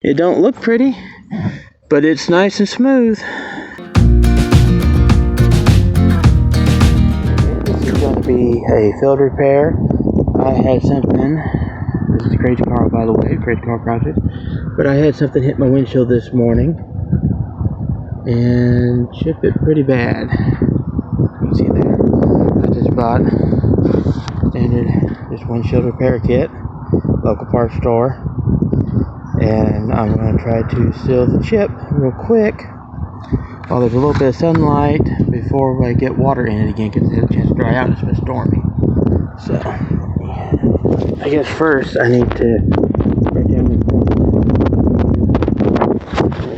It don't look pretty, but it's nice and smooth. This is going to be a field repair. I had something, this is Krazy Karl, by the way, Krazy Karl Project, but I had something hit my windshield this morning and chipped it pretty bad. You can see there. I just bought standard just windshield repair kit, local parts store, and I'm going to try to seal the chip real quick while there's a little bit of sunlight before I get water in it again, because it has a chance to dry out. It's been stormy. So I guess first I need to break down the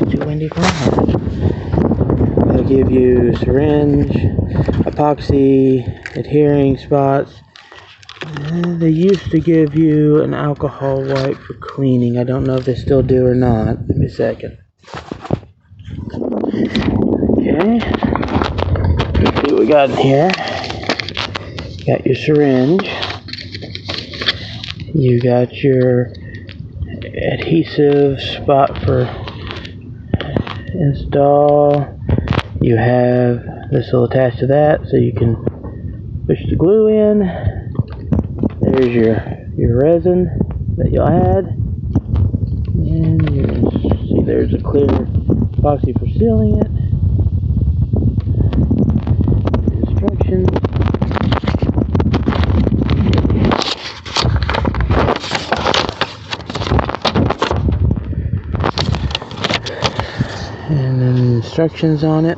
it's too windy for my heart. They'll give you syringe, epoxy, adhering spots. They used to give you an alcohol wipe for cleaning. I don't know if they still do or not. Give me a second. Okay. Let's see what we got in here. Got your syringe. You got your adhesive spot for install. You have this will attach to that so you can push the glue in. There's your resin that you'll add, and you can see there's a clear epoxy for sealing it. Instructions. And then instructions on it.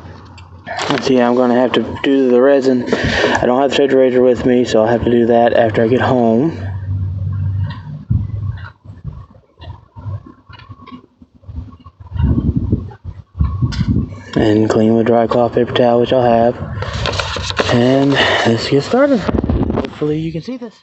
Let's see, I'm going to have to do the resin. I don't have the shredder razor with me, so I'll have to do that after I get home. And clean with dry cloth paper towel, which I'll have. And let's get started. Hopefully you can see this.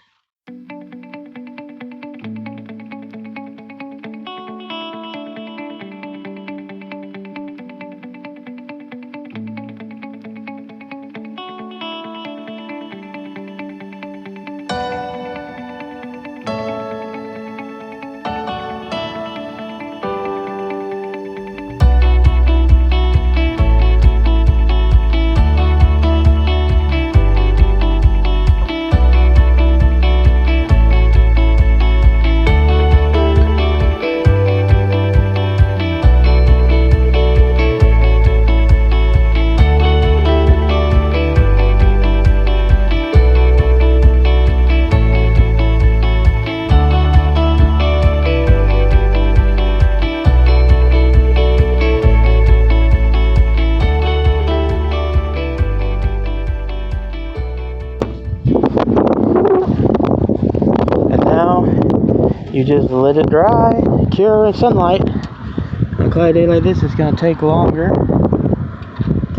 You just let it dry, cure in sunlight. On a cloudy day like this, it's going to take longer.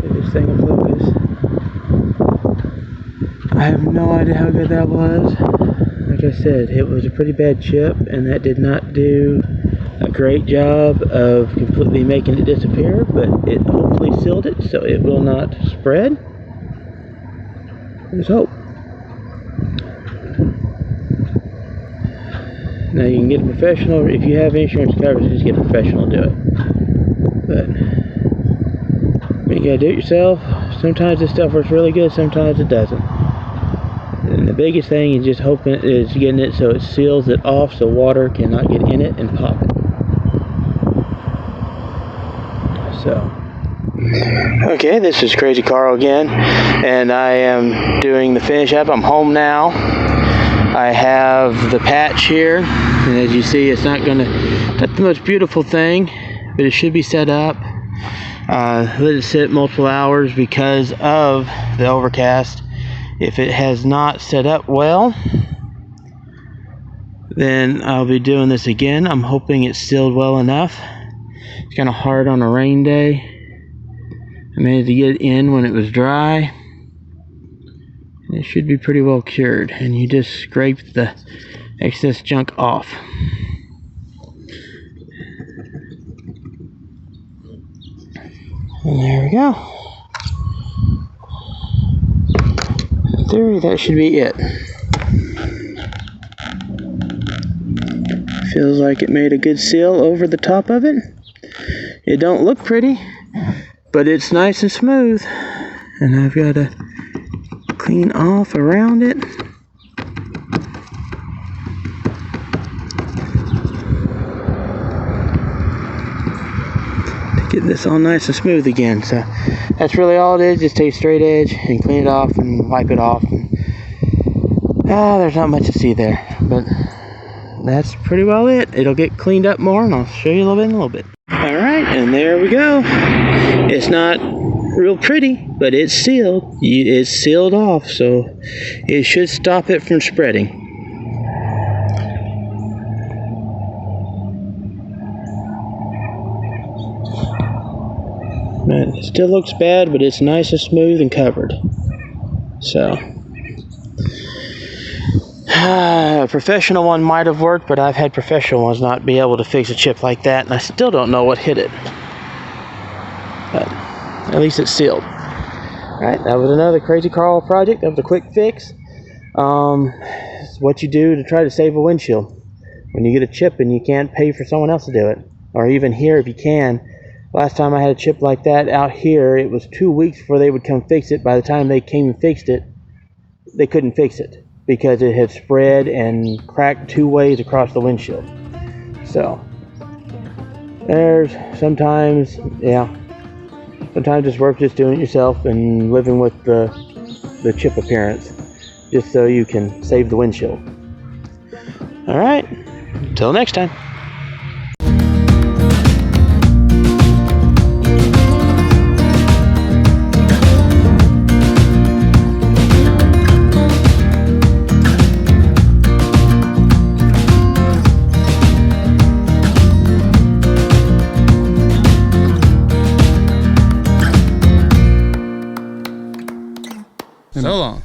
Get this thing in focus. I have no idea how good that was. Like I said, it was a pretty bad chip, and that did not do a great job of completely making it disappear, but it hopefully sealed it so it will not spread. There's hope. Now you can get a professional, if you have insurance coverage, just get a professional to do it. But you gotta do it yourself. Sometimes this stuff works really good, sometimes it doesn't. And the biggest thing is just getting it so it seals it off so water cannot get in it and pop it. So, okay, this is Krazy Karl again, and I am doing the finish up. I'm home now. I have the patch here, and as you see, it's not the most beautiful thing, but it should be set up. Let it sit multiple hours because of the overcast. If it has not set up well, then I'll be doing this again. I'm hoping it's sealed well enough. It's kind of hard on a rain day. I managed to get it in when it was dry. It should be pretty well cured, and you just scrape the excess junk off. And there we go. In theory, that should be it. Feels like it made a good seal over the top of it. It don't look pretty, but it's nice and smooth. And I've got to clean off around it. To get this all nice and smooth again. So that's really all it is. Just take a straight edge and clean it off and wipe it off. And, there's not much to see there, but that's pretty well it. It'll get cleaned up more, and I'll show you a little bit in a little bit. Alright, and there we go. It's not real pretty, but it's sealed. It's sealed off, so it should stop it from spreading. It still looks bad, but it's nice and smooth and covered. So a professional one might have worked, but I've had professional ones not be able to fix a chip like that, and I still don't know what hit it. But at least it's sealed. Alright, that was another Krazy Karl project. That was a quick fix. It's what you do to try to save a windshield. When you get a chip and you can't pay for someone else to do it. Or even here if you can. Last time I had a chip like that out here, it was 2 weeks before they would come fix it. By the time they came and fixed it, they couldn't fix it, because it had spread and cracked 2 ways across the windshield. So there's sometimes it's worth just doing it yourself and living with the chip appearance, just so you can save the windshield. Alright, until next time. So long.